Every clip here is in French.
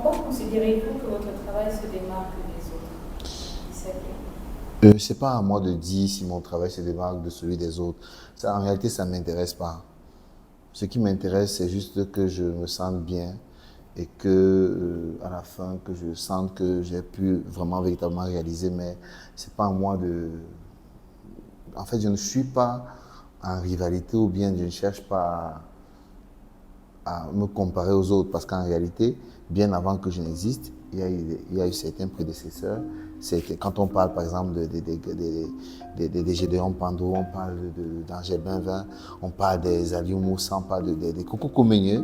quoi considérez-vous que votre travail se démarque des autres? C'est pas à moi de dire si mon travail se démarque de celui des autres. Ça, en réalité, ça ne m'intéresse pas. Ce qui m'intéresse, c'est juste que je me sente bien et que, à la fin, que je sente que j'ai pu vraiment, véritablement réaliser. Mais c'est pas à moi de... En fait, je ne suis pas en rivalité ou bien je ne cherche pas à me comparer aux autres parce qu'en réalité, bien avant que je n'existe, il y a eu certains prédécesseurs. Quand on parle par exemple des Gédéon Pando, on parle d'Angèle Benvin, on parle des Aliou Moussa, on parle des Coco Comenye.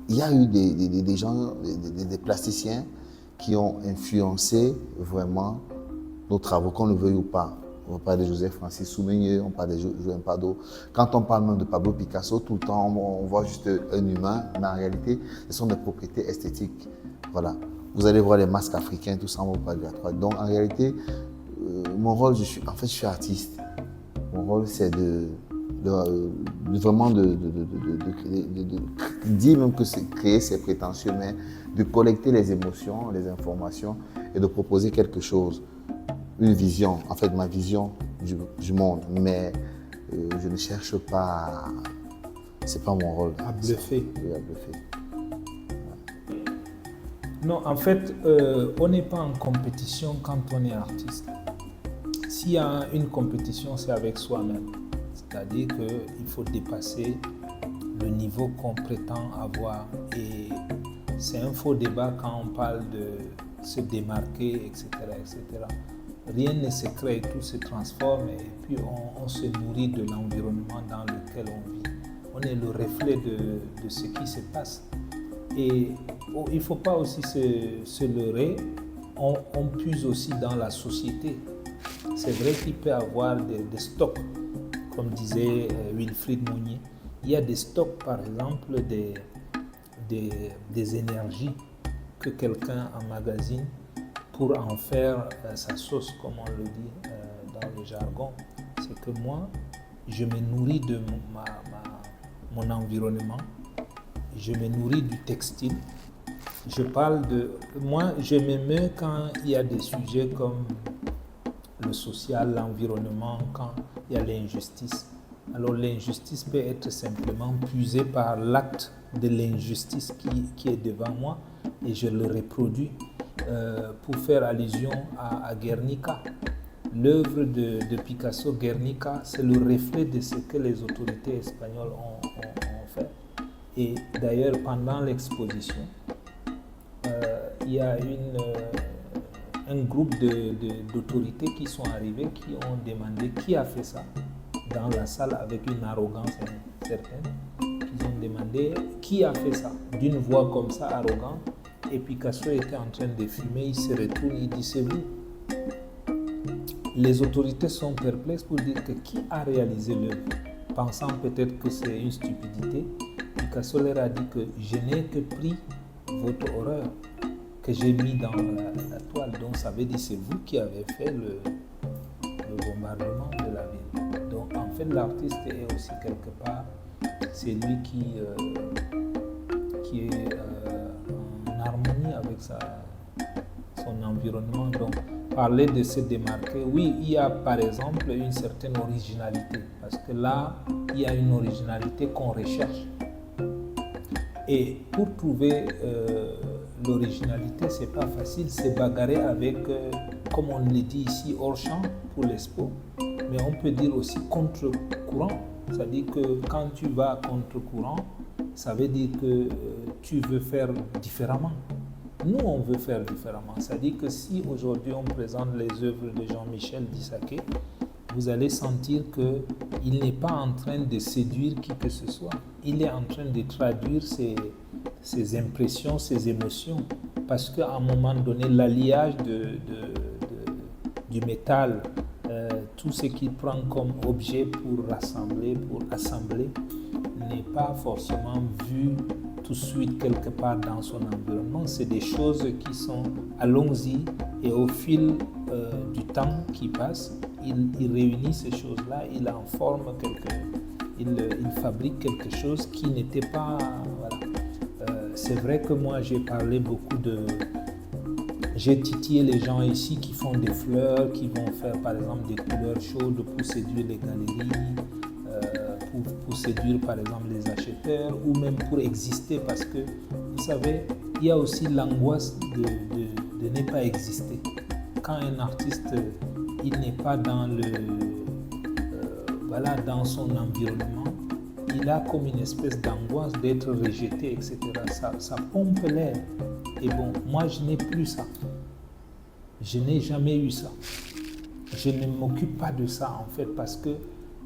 Il y a eu des gens, des plasticiens qui ont influencé vraiment nos travaux, qu'on le veuille ou pas. On parle de Joseph Francis Soumeunier, on parle de Joël Pardo. Quand on parle même de Pablo Picasso, tout le temps, on voit juste un humain, mais en réalité, ce sont des propriétés esthétiques. Voilà. Vous allez voir les masques africains, tout ça, on va parler de la toile. Donc, en réalité, mon rôle, je suis artiste. Mon rôle, c'est vraiment de dire même que c'est créer, c'est prétentieux, mais de collecter les émotions, les informations et de proposer quelque chose. Une vision, en fait ma vision du monde, mais je ne cherche pas, c'est pas mon rôle. À bluffer. Oui, à bluffer. Non, en fait, on n'est pas en compétition quand on est artiste. S'il y a une compétition, c'est avec soi-même. C'est-à-dire qu'il faut dépasser le niveau qu'on prétend avoir. Et c'est un faux débat quand on parle de se démarquer, etc., etc. Rien ne se crée, tout se transforme et puis on se nourrit de l'environnement dans lequel on vit. On est le reflet de ce qui se passe. Et il ne faut pas aussi se leurrer, on puise aussi dans la société. C'est vrai qu'il peut y avoir des stocks, comme disait Wilfried Mounier. Il y a des stocks, par exemple, des énergies que quelqu'un emmagasine pour en faire sa sauce, comme on le dit dans le jargon. C'est que moi, je me nourris de mon environnement, je me nourris du textile. Moi, je m'émeus quand il y a des sujets comme le social, l'environnement, quand il y a l'injustice. Alors l'injustice peut être simplement puisée par l'acte de l'injustice qui est devant moi et je le reproduis. Pour faire allusion à Guernica. L'œuvre de Picasso, Guernica, c'est le reflet de ce que les autorités espagnoles ont fait. Et d'ailleurs, pendant l'exposition, il y a un groupe d'autorités qui sont arrivés, qui ont demandé qui a fait ça dans la salle avec une arrogance certaine. Ils ont demandé qui a fait ça d'une voix comme ça arrogante. Et Picasso était en train de fumer, il se retourne, il dit c'est vous. Les autorités sont perplexes pour dire que qui a réalisé l'œuvre, pensant peut-être que c'est une stupidité. Picasso leur a dit que je n'ai que pris votre horreur que j'ai mis dans la toile. Donc ça veut dire que c'est vous qui avez fait le bombardement de la ville. Donc en fait l'artiste est aussi quelque part, c'est lui qui est en harmonie avec son environnement. Donc parler de se démarquer, oui, il y a par exemple une certaine originalité, parce que là, il y a une originalité qu'on recherche. Et pour trouver l'originalité, c'est pas facile, c'est bagarrer avec, comme on le dit ici, hors champ pour l'expo, mais on peut dire aussi contre-courant. C'est-à-dire que quand tu vas contre-courant, ça veut dire que tu veux faire différemment. Nous, on veut faire différemment. C'est-à-dire que si aujourd'hui on présente les œuvres de Jean-Michel Dissaquet, vous allez sentir qu'il n'est pas en train de séduire qui que ce soit. Il est en train de traduire ses impressions, ses émotions. Parce qu'à un moment donné, l'alliage du métal, tout ce qu'il prend comme objet pour rassembler, pour assembler, n'est pas forcément vu tout de suite quelque part dans son environnement. C'est des choses qui sont allons-y et au fil du temps qui passe, il réunit ces choses-là, il en forme il fabrique quelque chose qui n'était pas... Voilà. c'est vrai que moi j'ai parlé beaucoup j'ai titillé les gens ici qui font des fleurs, qui vont faire par exemple des couleurs chaudes pour séduire les galeries, pour séduire par exemple les acheteurs ou même pour exister parce que vous savez, il y a aussi l'angoisse de ne pas exister. Quand un artiste il n'est pas dans dans son environnement, il a comme une espèce d'angoisse d'être rejeté, etc. Ça pompe l'air. Et bon, moi je n'ai plus ça. Je n'ai jamais eu ça. Je ne m'occupe pas de ça en fait parce que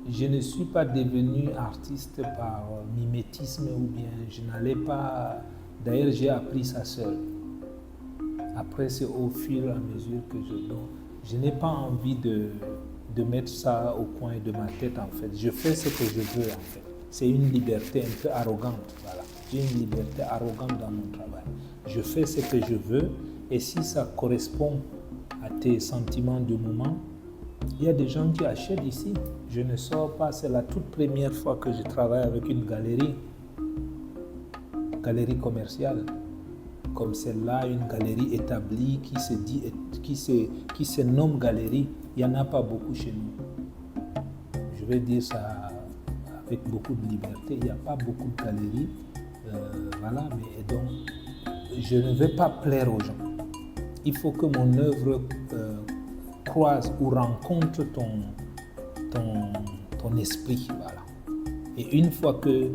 je ne suis pas devenu artiste par mimétisme ou bien je n'allais pas... D'ailleurs, j'ai appris ça seul. Après, c'est au fur et à mesure que je donne. Je n'ai pas envie de mettre ça au coin de ma tête en fait. Je fais ce que je veux en fait. C'est une liberté un peu arrogante. Voilà. J'ai une liberté arrogante dans mon travail. Je fais ce que je veux et si ça correspond à tes sentiments du moment, il y a des gens qui achètent ici. Je ne sors pas, c'est la toute première fois que je travaille avec une galerie commerciale. Comme celle-là, une galerie établie qui se nomme galerie. Il n'y en a pas beaucoup chez nous. Je vais dire ça avec beaucoup de liberté. Il n'y a pas beaucoup de galeries. Voilà, mais donc, je ne vais pas plaire aux gens. Il faut que mon œuvre croise ou rencontre ton esprit. Voilà. Et une fois que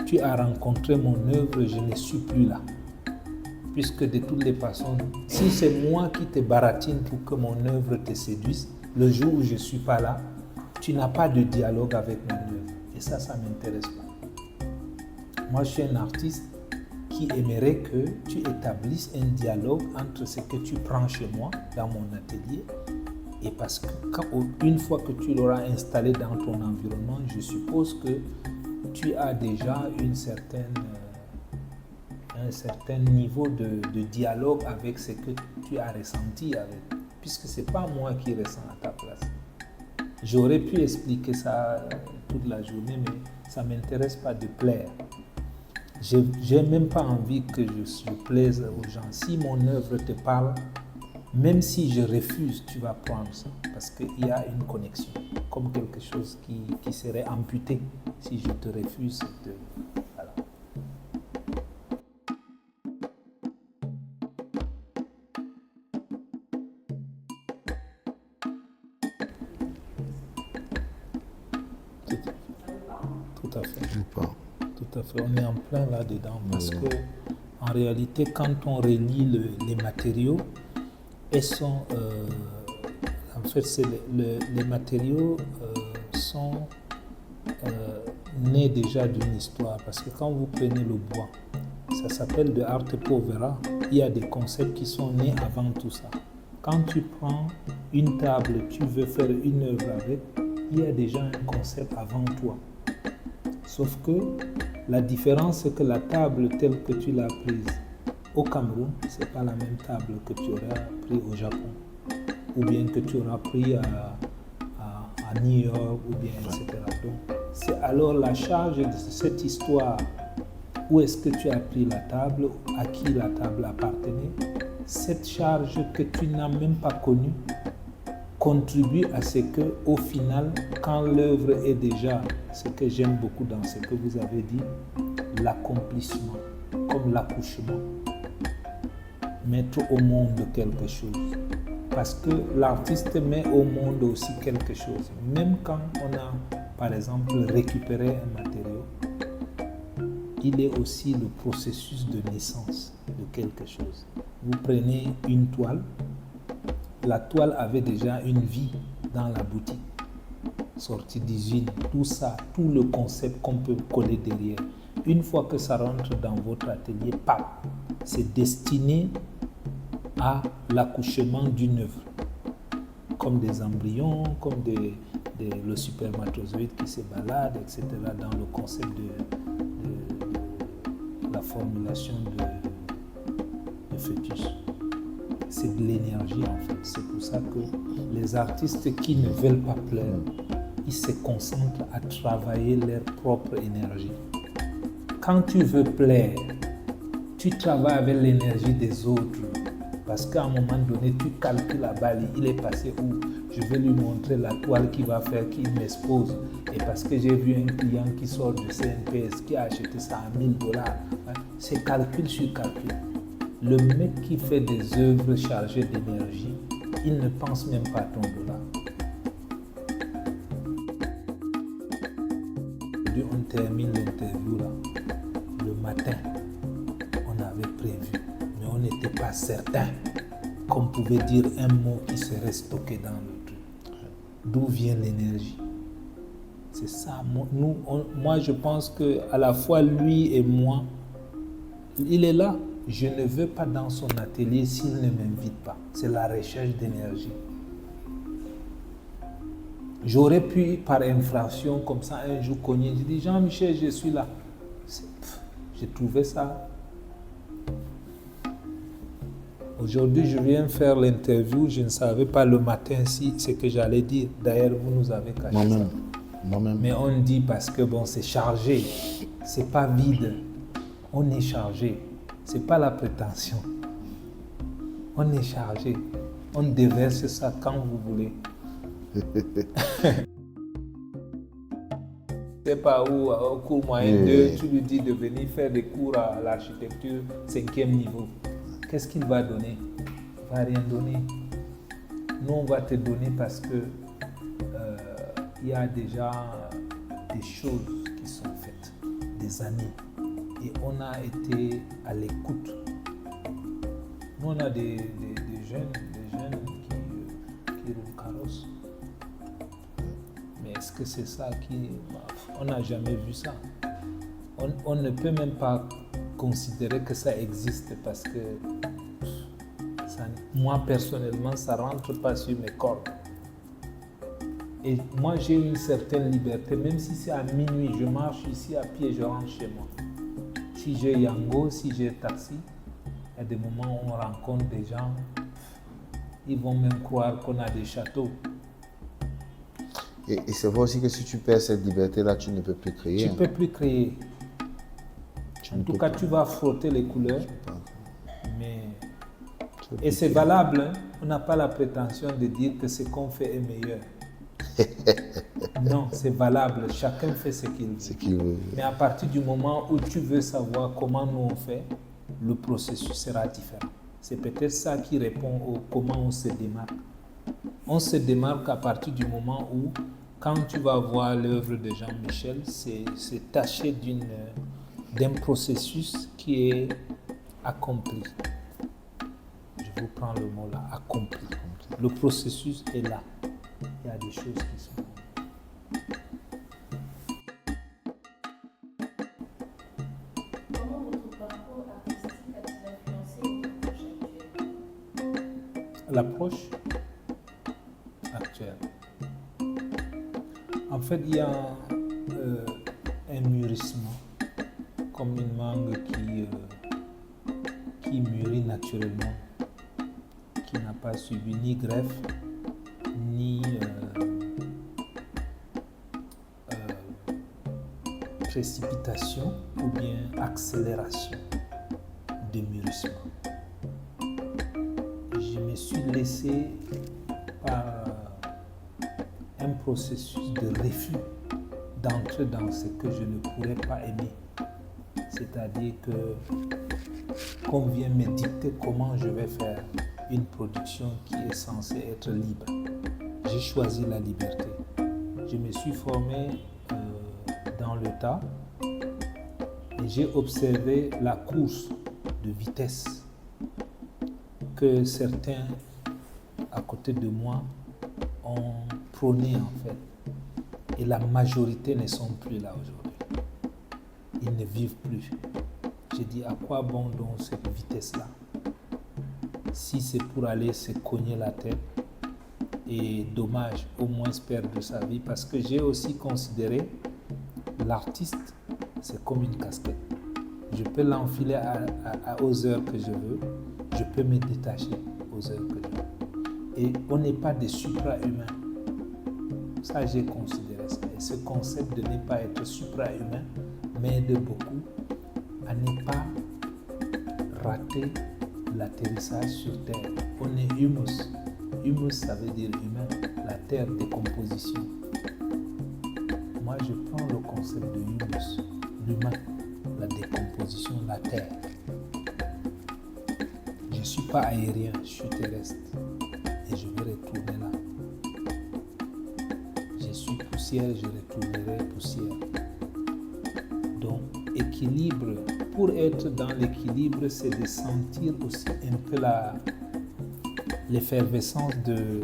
tu as rencontré mon œuvre, je ne suis plus là. Puisque de toutes les façons, si c'est moi qui te baratine pour que mon œuvre te séduise, le jour où je ne suis pas là, tu n'as pas de dialogue avec mon œuvre. Et ça ne m'intéresse pas. Moi, je suis un artiste qui aimerait que tu établisses un dialogue entre ce que tu prends chez moi, dans mon atelier, et parce que une fois que tu l'auras installé dans ton environnement, je suppose que tu as déjà un certain niveau de dialogue avec ce que tu as ressenti, puisque ce n'est pas moi qui ressens à ta place. J'aurais pu expliquer ça toute la journée, mais ça ne m'intéresse pas de plaire. Je n'ai même pas envie que je plaise aux gens. Si mon œuvre te parle, même si je refuse, tu vas prendre ça. Parce qu'il y a une connexion, comme quelque chose qui serait amputé si je te refuse. Voilà. Tout à fait. Tout à fait. On est en plein là-dedans parce que en réalité, quand on relie les matériaux, elles sont, en fait, les matériaux sont nés déjà d'une histoire. Parce que quand vous prenez le bois, ça s'appelle de arte povera. Il y a des concepts qui sont nés avant tout ça. Quand tu prends une table, tu veux faire une œuvre avec, il y a déjà un concept avant toi. Sauf que la différence, c'est que la table telle que tu l'as prise au Cameroun, ce n'est pas la même table que tu auras pris au Japon, ou bien que tu auras pris à New York, ou bien, etc. Donc, c'est alors la charge de cette histoire. Où est-ce que tu as pris la table, à qui la table appartenait? Cette charge que tu n'as même pas connue contribue à ce que, au final, quand l'œuvre est déjà, ce que j'aime beaucoup dans ce que vous avez dit, l'accomplissement, comme l'accouchement, mettre au monde quelque chose. Parce que l'artiste met au monde aussi quelque chose. Même quand on a, par exemple, récupéré un matériau, il est aussi le processus de naissance de quelque chose. Vous prenez une toile, la toile avait déjà une vie dans la boutique, sortie d'usine, tout ça, tout le concept qu'on peut coller derrière. Une fois que ça rentre dans votre atelier, pam, c'est destiné à l'accouchement d'une œuvre, comme des embryons, comme le spermatozoïde qui se balade, etc., dans le concept de la formulation de fœtus. C'est de l'énergie en fait. C'est pour ça que les artistes qui ne veulent pas plaire, ils se concentrent à travailler leur propre énergie. Quand tu veux plaire, tu travailles avec l'énergie des autres. Parce qu'à un moment donné, tu calcules la balle, il est passé où? Je vais lui montrer la toile qu'il va faire, qu'il m'expose. Et parce que j'ai vu un client qui sort du CNPS, qui a acheté ça à $1000. C'est calcul sur calcul. Le mec qui fait des œuvres chargées d'énergie, il ne pense même pas à ton dollar. On termine l'interview là. Le matin, on avait prévu, mais on n'était pas certain qu'on pouvait dire un mot qui serait stocké dans le truc. D'où vient l'énergie? C'est ça. Moi, je pense qu'à la fois lui et moi, il est là. Je ne veux pas dans son atelier s'il ne m'invite pas. C'est la recherche d'énergie. J'aurais pu, par infraction, comme ça, un jour cogner. Je dis, Jean-Michel, je suis là. J'ai trouvé ça. Aujourd'hui, je viens faire l'interview. Je ne savais pas le matin si ce que j'allais dire. D'ailleurs, vous nous avez caché ça. Moi-même. Mais on dit parce que bon, c'est chargé. C'est pas vide. On est chargé. C'est pas la prétention. On est chargé. On déverse ça quand vous voulez. C'est pas où, au cours moyen 2, tu lui dis de venir faire des cours à l'architecture 5e niveau. Qu'est-ce qu'il va donner? Il va rien donner. Nous, on va te donner parce que il y a déjà des choses qui sont faites, des années. Et on a été à l'écoute. Nous, on a des jeunes qui roulent carrosse. Mais est-ce que c'est ça qui... On n'a jamais vu ça. On ne peut même pas considérer que ça existe parce que ça, moi, personnellement, ça ne rentre pas sur mes cordes. Et moi, j'ai une certaine liberté. Même si c'est à minuit, je marche ici à pied, je rentre chez moi. Si j'ai Yango, si j'ai taxi, il y a des moments où on rencontre des gens, ils vont même croire qu'on a des châteaux. Et c'est vrai aussi que si tu perds cette liberté-là, tu ne peux plus créer. Tu ne peux plus créer. En tout cas, tu vas frotter les couleurs. Mais... Et c'est valable. Hein? On n'a pas la prétention de dire que ce qu'on fait est meilleur. Non, c'est valable. Chacun fait ce qu'il veut. Mais à partir du moment où tu veux savoir comment nous on fait, le processus sera différent. C'est peut-être ça qui répond au comment on se démarque. On se démarque à partir du moment où, quand tu vas voir l'œuvre de Jean-Michel, c'est taché d'un processus qui est accompli. Je vous prends le mot là, accompli. Le processus est là. Il y a des choses qui sont... Comment votre parcours artistique a-t-il influencé l'approche actuelle? En fait, il y a un mûrissement, comme une mangue qui mûrit naturellement, qui n'a pas subi ni greffe, ni précipitation ou bien accélération de mûrissement. Je me suis laissé par un processus de refus d'entrer dans ce que je ne pourrais pas aimer. C'est-à-dire qu'on vient me dicter comment je vais faire une production qui est censée être libre. J'ai choisi la liberté. Je me suis formé dans le tas et j'ai observé la course de vitesse que certains à côté de moi ont prôné en fait. Et la majorité ne sont plus là aujourd'hui. Ils ne vivent plus. J'ai dit à quoi bon donc cette vitesse-là? Si c'est pour aller se cogner la tête, et dommage, au moins perdre sa vie, parce que j'ai aussi considéré l'artiste, c'est comme une casquette. Je peux l'enfiler aux heures que je veux, je peux me détacher aux heures que je veux. Et on n'est pas des supra-humains. Ça, j'ai considéré ça. Et ce concept de ne pas être supra-humain m'aide beaucoup à ne pas raté l'atterrissage sur Terre. On est humus. Humus, ça veut dire humain. La Terre, décomposition. Moi, je prends le concept de humus, l'humain, la décomposition, la Terre. Je ne suis pas aérien, je suis terrestre. Et je vais retourner là. Je suis poussière, je retournerai poussière. Donc, équilibre. Pour être dans l'équilibre, c'est de sentir aussi un peu l'effervescence de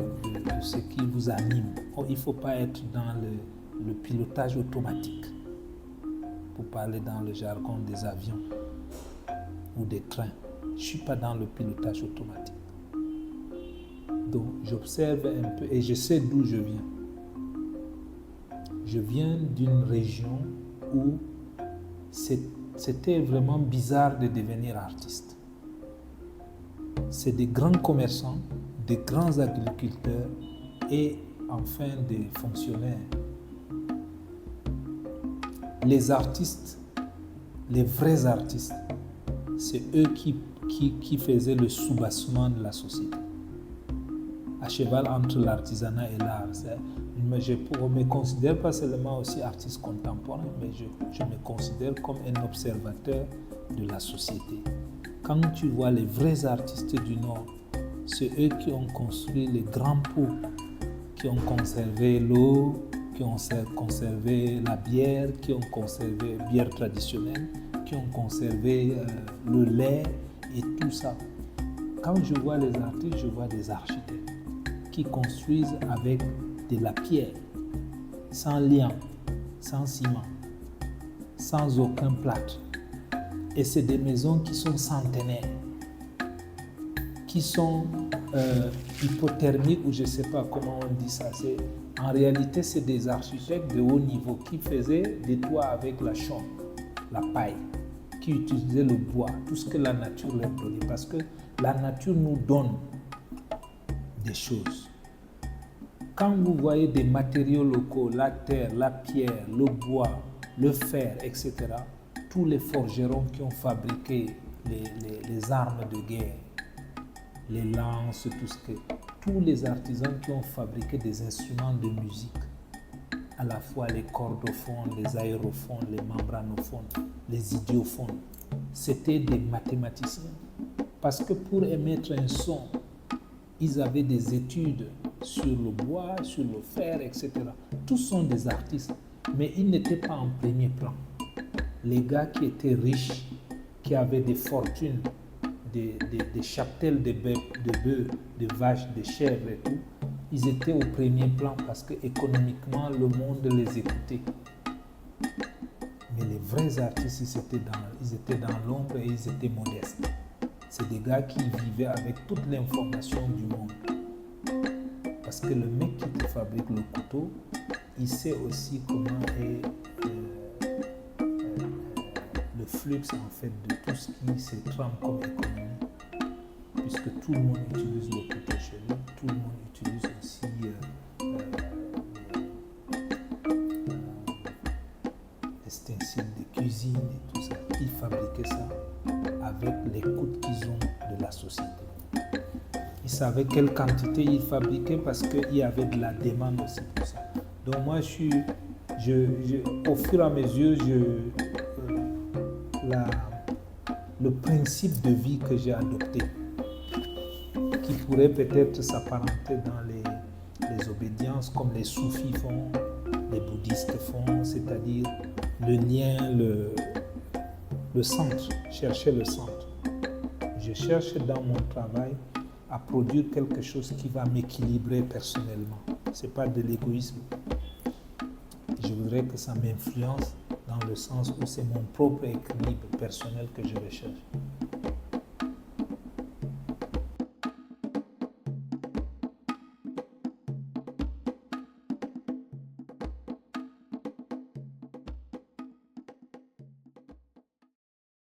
ce qui vous anime. Il ne faut pas être dans le pilotage automatique, pour parler dans le jargon des avions ou des trains. Je ne suis pas dans le pilotage automatique. Donc, j'observe un peu et je sais d'où je viens. Je viens d'une région où c'était vraiment bizarre de devenir artiste. C'est des grands commerçants, des grands agriculteurs et enfin des fonctionnaires. Les artistes, les vrais artistes, c'est eux qui faisaient le soubassement de la société. À cheval entre l'artisanat et l'art. Je ne me considère pas seulement aussi artiste contemporain, mais je me considère comme un observateur de la société. Quand tu vois les vrais artistes du Nord, c'est eux qui ont construit les grands pots, qui ont conservé l'eau, qui ont conservé la bière, qui ont conservé la bière traditionnelle, qui ont conservé le lait et tout ça. Quand je vois les artistes, je vois des architectes qui construisent avec de la pierre, sans liant, sans ciment, sans aucun plâtre. Et c'est des maisons qui sont centenaires, qui sont hypothermiques, ou je ne sais pas comment on dit ça. En réalité, c'est des architectes de haut niveau qui faisaient des toits avec la chaume, la paille, qui utilisaient le bois, tout ce que la nature leur donnait. Parce que la nature nous donne des choses. Quand vous voyez des matériaux locaux, la terre, la pierre, le bois, le fer, etc., tous les forgerons qui ont fabriqué les armes de guerre, les lances, tous les artisans qui ont fabriqué des instruments de musique, à la fois les cordophones, les aérophones, les membranophones, les idiophones, c'était des mathématiciens. Parce que pour émettre un son, ils avaient des études sur le bois, sur le fer, etc. Tous sont des artistes, mais ils n'étaient pas en premier plan. Les gars qui étaient riches, qui avaient des fortunes, des chaptels de bœufs, de vaches, de chèvres et tout, ils étaient au premier plan parce que économiquement, le monde les écoutait. Mais les vrais artistes, ils étaient dans l'ombre et ils étaient modestes. C'est des gars qui vivaient avec toute l'information du monde. Parce que le mec qui te fabrique le couteau, il sait aussi comment est le flux en fait de tout ce qui se trame comme économie. Puisque tout le monde utilise le couteau chez lui, tout le monde utilise aussi les ustensiles de cuisine et tout ça. Ils fabriquaient ça avec les coûts qu'ils ont de la société. Ils savaient quelle quantité ils fabriquaient parce qu'il y avait de la demande aussi pour ça. Donc moi, au fur et à mesure, le principe de vie que j'ai adopté, qui pourrait peut-être s'apparenter dans les obédiences comme les soufis font, les bouddhistes font, c'est-à-dire le lien, le centre, chercher le centre. Je cherche dans mon travail à produire quelque chose qui va m'équilibrer personnellement. Ce n'est pas de l'égoïsme. Je voudrais que ça m'influence dans le sens où c'est mon propre équilibre personnel que je recherche.